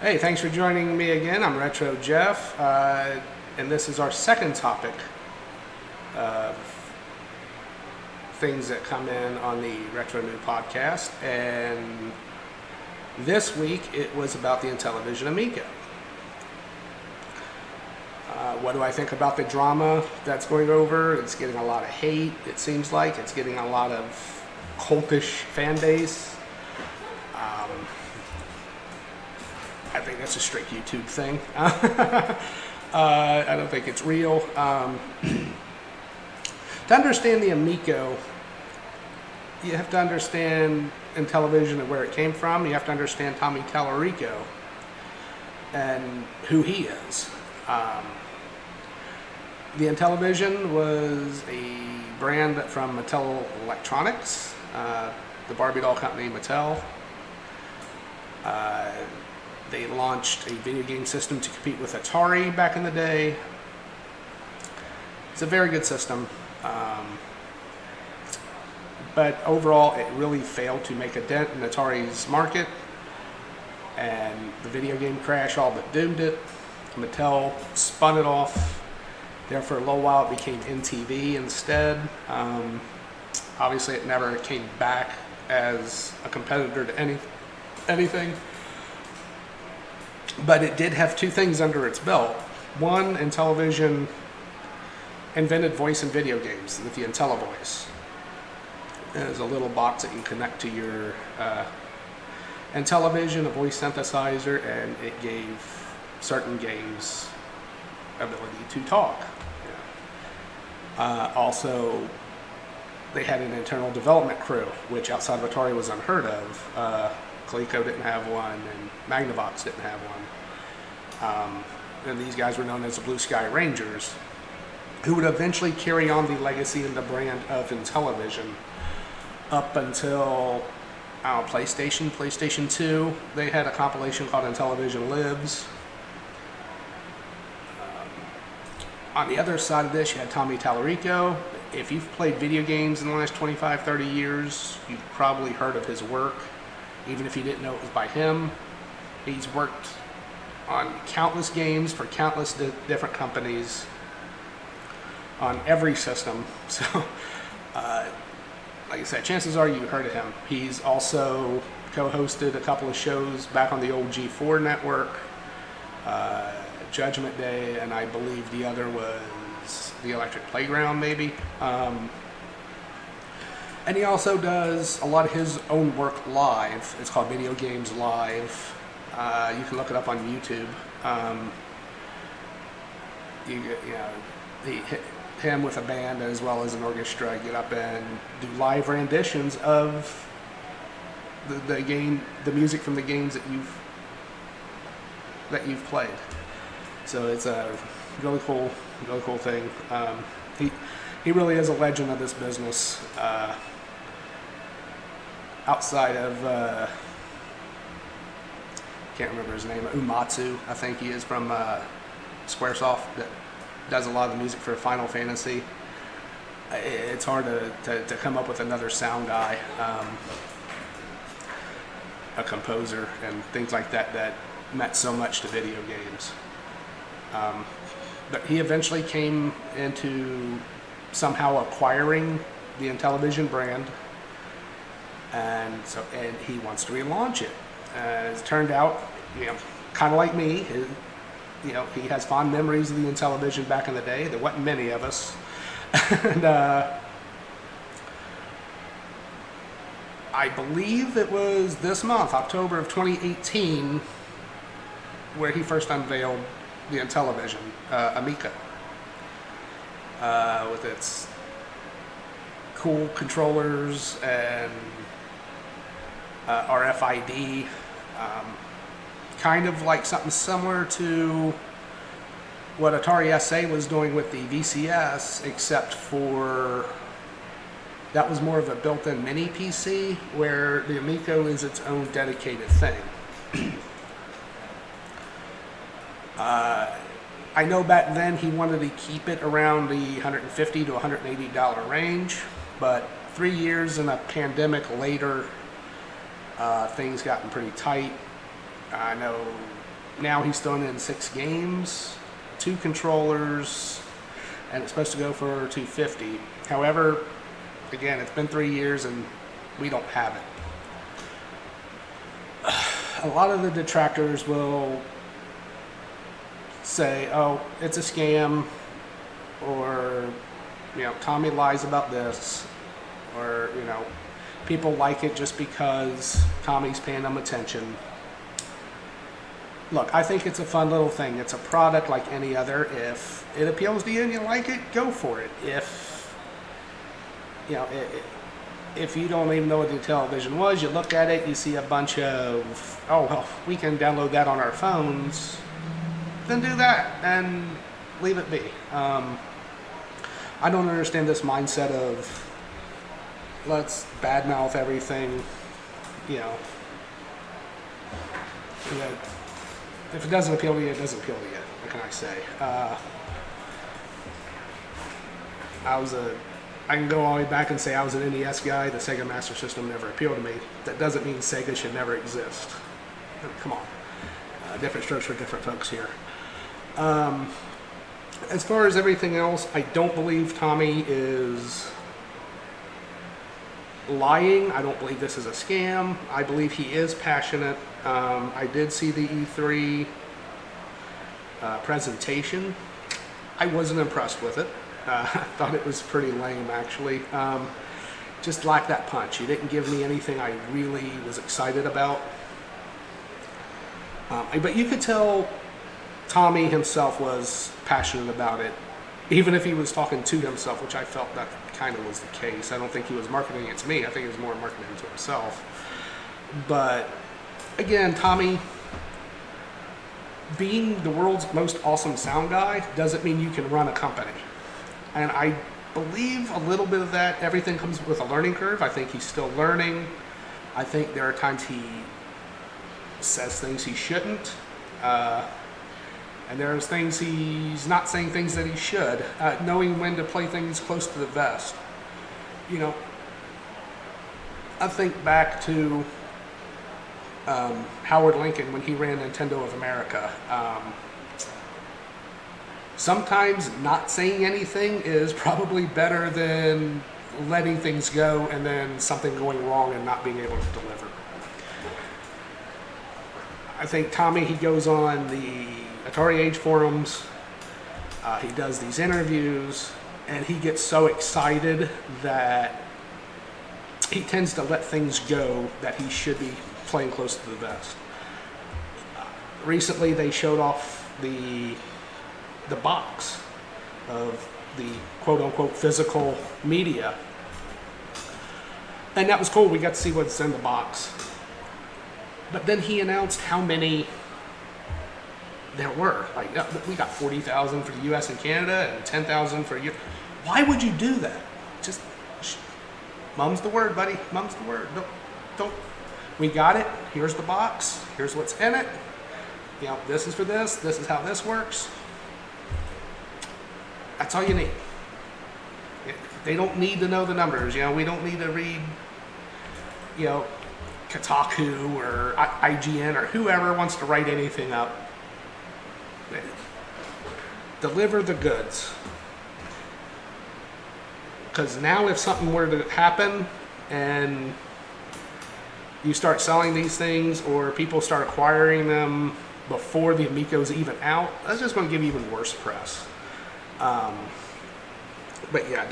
Hey, thanks for joining me again. I'm RetroJeff, and this is our second topic of things that come in on the RetroNew Podcast. And this week it was about the Intellivision Amico. What do I think about the drama that's going over? It's getting a lot of hate, it seems like. It's getting a lot of cultish fan base. I think that's a straight YouTube thing. I don't think it's real. To understand the Amico, you have to understand Intellivision and where it came from. You have to understand Tommy Talerico and who he is. The Intellivision was a brand from Mattel Electronics, the Barbie doll company Mattel. They launched a video game system to compete with Atari back in the day. It's a very good system, but overall it really failed to make a dent in Atari's market, and the video game crash all but doomed it. Mattel spun it off. There for a little while it became NTV instead. Obviously it never came back as a competitor to anything. But it did have two things under its belt. One, Intellivision invented voice in video games with the IntelliVoice. There's a little box that you connect to your Intellivision, a voice synthesizer, and it gave certain games ability to talk. Also, they had an internal development crew, which outside of Atari was unheard of. Coleco didn't have one, and Magnavox didn't have one. And these guys were known as the Blue Sky Rangers, who would eventually carry on the legacy and the brand of Intellivision up until PlayStation 2. They had a compilation called Intellivision Lives. On the other side of this, you had Tommy Talerico. If you've played video games in the last 25, 30 years, you've probably heard of his work. Even if you didn't know it was by him, he's worked on countless games for countless different companies on every system. So, like I said, chances are you heard of him. He's also co-hosted a couple of shows back on the old G4 network, Judgment Day, and I believe the other was the Electric Playground, maybe. And he also does a lot of his own work live. It's called Video Games Live. You can look it up on YouTube. Him with a band as well as an orchestra get up and do live renditions of the game, the music from the games that you've played. So it's a really cool thing. He really is a legend of this business. Outside of, can't remember his name, Umatsu, I think he is from Squaresoft, that does a lot of the music for Final Fantasy. It's hard to come up with another sound guy, a composer, and things like that meant so much to video games. But he eventually came into somehow acquiring the Intellivision brand, and he wants to relaunch it. As it turned out, kind of like me, he has fond memories of the Intellivision back in the day. There wasn't many of us, and I believe it was this month, October of 2018, where he first unveiled the Intellivision Amico, with its cool controllers and RFID, kind of like something similar to what Atari SA was doing with the VCS, except for that was more of a built-in mini PC, where the Amico is its own dedicated thing. I know back then he wanted to keep it around the $150 to $180 range, but 3 years and a pandemic later, things gotten pretty tight. I know now he's thrown in 6 games, 2 controllers, and it's supposed to go for $250. However, again, it's been 3 years and we don't have it. A lot of the detractors will say, oh, it's a scam, or, Tommy lies about this, or, people like it just because Tommy's paying them attention. Look, I think it's a fun little thing. It's a product like any other. If it appeals to you and you like it, go for it. If you don't even know what the Intellivision was, you look at it, you see a bunch of, oh, well, we can download that on our phones, then do that and leave it be. I don't understand this mindset of let's badmouth everything, if it doesn't appeal to you, it doesn't appeal to you. What can I say? I can go all the way back and say I was an NES guy. The Sega Master System never appealed to me. That doesn't mean Sega should never exist. Come on. Different strokes for different folks here. As far as everything else, I don't believe Tommy is lying. I don't believe this is a scam. I believe he is passionate. I did see the E3 presentation. I wasn't impressed with it. I thought it was pretty lame, actually. Just lacked that punch. He didn't give me anything I really was excited about. But you could tell Tommy himself was passionate about it, even if he was talking to himself, which I felt that kind of was the case. I don't think he was marketing it to me. I think he was more marketing it to himself. But again, Tommy, being the world's most awesome sound guy doesn't mean you can run a company. And I believe a little bit of that. Everything comes with a learning curve. I think he's still learning. I think there are times he says things he shouldn't. And there's things he's not saying things that he should. Knowing when to play things close to the vest. I think back to Howard Lincoln when he ran Nintendo of America. Sometimes not saying anything is probably better than letting things go and then something going wrong and not being able to deliver. I think Tommy, he goes on the Atari Age forums, he does these interviews, and he gets so excited that he tends to let things go that he should be playing close to the vest. Recently they showed off the box of the quote-unquote physical media, and that was cool. We got to see what's in the box. But then he announced how many there were. Like, we got 40,000 for the US and Canada and 10,000 for you. Why would you do that? Just mum's the word, buddy. Mum's the word. Don't. We got it. Here's the box. Here's what's in it. This is for this. This is how this works. That's all you need. They don't need to know the numbers. We don't need to read, Kotaku or IGN or whoever wants to write anything up. Deliver the goods. Because now if something were to happen and you start selling these things or people start acquiring them before the Amico's even out, that's just going to give you even worse press. But yeah,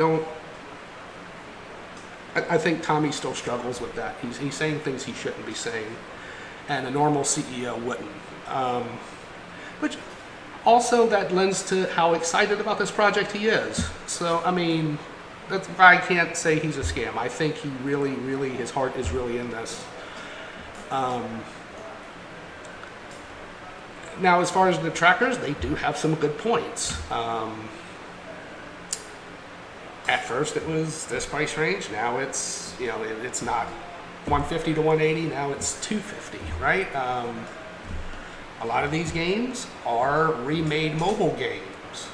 I think Tommy still struggles with that. He's saying things he shouldn't be saying, and a normal CEO wouldn't. Which also that lends to how excited about this project he is. So, that's why I can't say he's a scam. I think he really, really, his heart is really in this. Now, as far as the trackers, they do have some good points. At first it was this price range. Now it's, it's not 150 to 180. Now it's 250, right? A lot of these games are remade mobile games.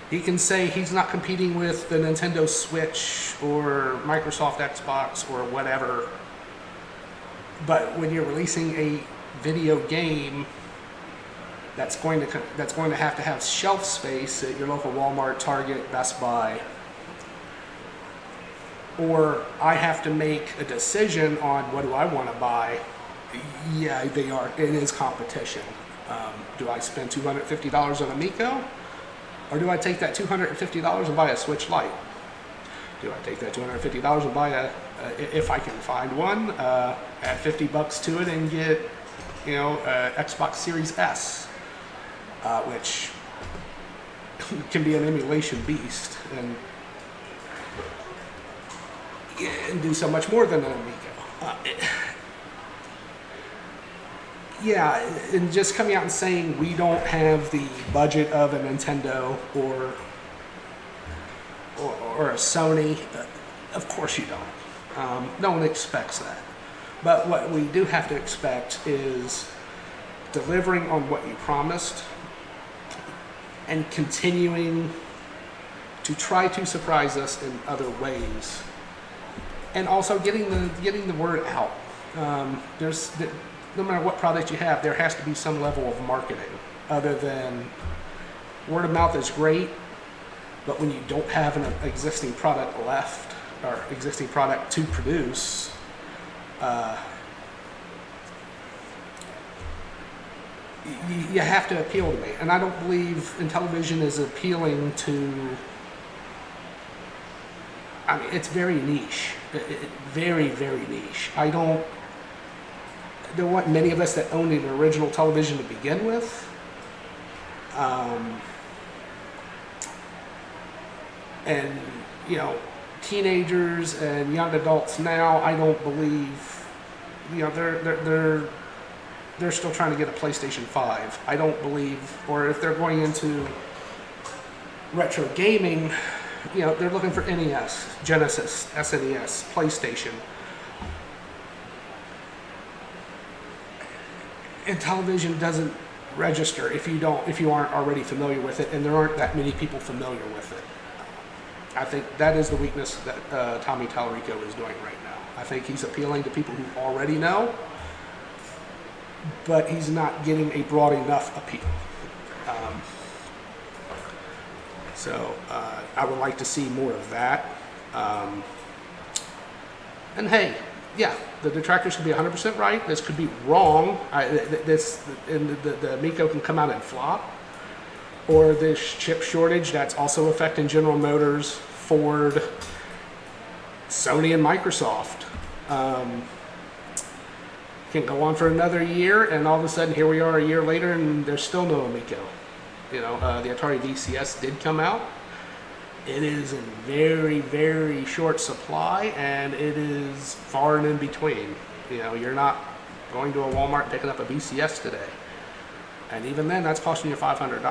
He can say he's not competing with the Nintendo Switch or Microsoft Xbox or whatever. But when you're releasing a video game that's going to have shelf space at your local Walmart, Target, Best Buy, or I have to make a decision on what do I want to buy, yeah, it is competition. Do I spend $250 on Amico, or do I take that $250 and buy a Switch Lite? Do I take that $250 and buy if I can find one, add $50 to it and get, Xbox Series S, which can be an emulation beast and do so much more than an Amico. And just coming out and saying we don't have the budget of a Nintendo or a Sony, of course you don't. No one expects that. But what we do have to expect is delivering on what you promised and continuing to try to surprise us in other ways, and also getting the word out. No matter what product you have, there has to be some level of marketing other than word of mouth is great, but when you don't have an existing product left or existing product to produce, you have to appeal to me. And I don't believe Intellivision is appealing to, it's very niche. Very, very niche. There weren't many of us that owned an original television to begin with. And, teenagers and young adults now, I don't believe, they're still trying to get a PlayStation 5. I don't believe, or if they're going into retro gaming, they're looking for NES, Genesis, SNES, PlayStation. Intellivision doesn't register if you aren't already familiar with it, and there aren't that many people familiar with it. I think that is the weakness that Tommy Talerico is doing right now. I think he's appealing to people who already know, but he's not getting a broad enough appeal. So I would like to see more of that. And hey, yeah, the detractors could be 100% right. This could be wrong. The Amico can come out and flop. Or this chip shortage that's also affecting General Motors, Ford, Sony, and Microsoft. Can go on for another year, and all of a sudden here we are a year later and there's still no Amico. The Atari VCS did come out. It is in very, very short supply, and it is far and in between. You're not going to a Walmart picking up a VCS today. And even then, that's costing you $500.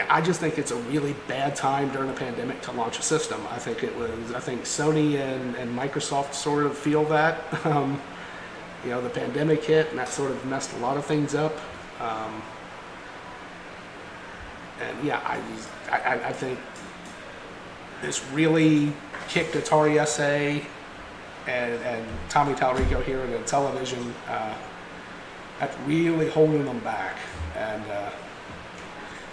I just think it's a really bad time during a pandemic to launch a system. I think Sony and Microsoft sort of feel that. The pandemic hit, and that sort of messed a lot of things up. I think this really kicked Atari SA and Tommy Talerico here in Intellivision. That's really holding them back. And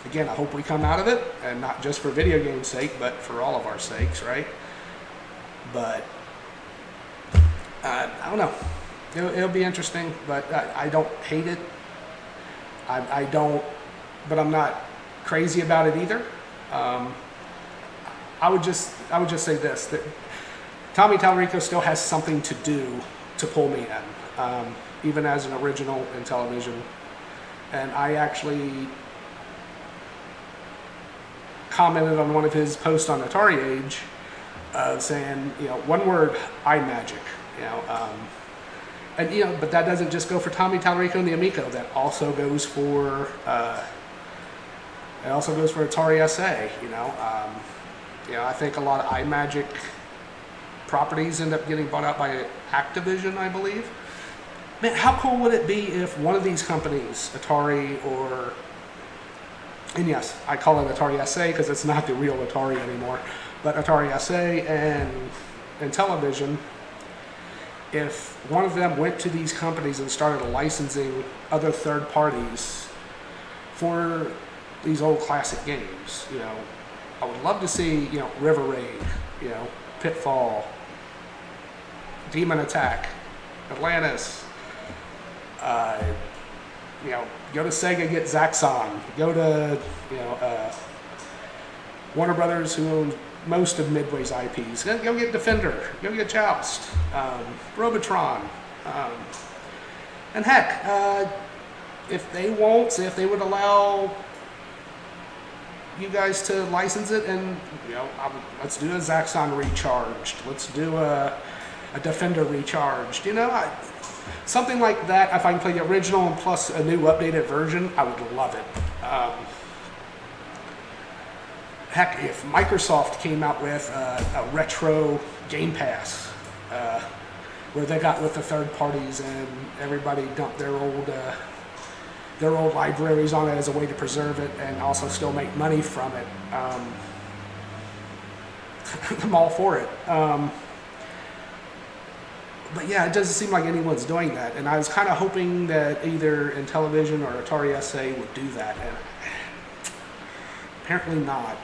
again, I hope we come out of it, and not just for video game's sake, but for all of our sakes, right? But I don't know. It'll be interesting, but I don't hate it. I don't, but I'm not crazy about it either. I would just say this, that Tommy Talerico still has something to do to pull me in, even as an original Intellivision. And I actually commented on one of his posts on Atari Age, saying, one word, iMagic, but that doesn't just go for Tommy Talerico and the Amico. That also goes for Atari SA. I think a lot of iMagic properties end up getting bought out by Activision, I believe. Man, how cool would it be if one of these companies, Atari and yes, I call it Atari SA because it's not the real Atari anymore, But Atari SA and Intellivision, if one of them went to these companies and started licensing other third parties for these old classic games, I would love to see, River Raid, Pitfall, Demon Attack, Atlantis, go to Sega, get Zaxxon, go to, Warner Brothers, who owns most of Midway's IPs. Go get Defender, go get Joust, Robotron, and heck, if they would allow you guys to license it, and let's do a Zaxxon Recharged, let's do a Defender Recharged, something like that. If I can play the original and plus a new updated version, I would love it. Heck, if Microsoft came out with a retro Game Pass, where they got with the third parties and everybody dumped their old libraries on it as a way to preserve it and also still make money from it, I'm all for it. But yeah, it doesn't seem like anyone's doing that, and I was kind of hoping that either Intellivision or Atari SA would do that, and apparently not.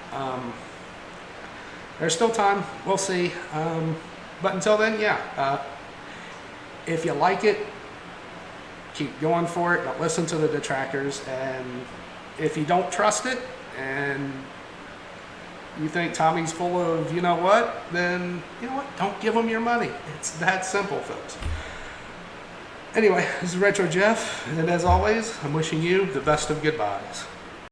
There's still time. We'll see. But until then, if you like it, keep going for it. Don't listen to the detractors. And if you don't trust it and you think Tommy's full of then don't give him your money. It's that simple, folks. Anyway, this is RetroJeff, and as always, I'm wishing you the best of goodbyes.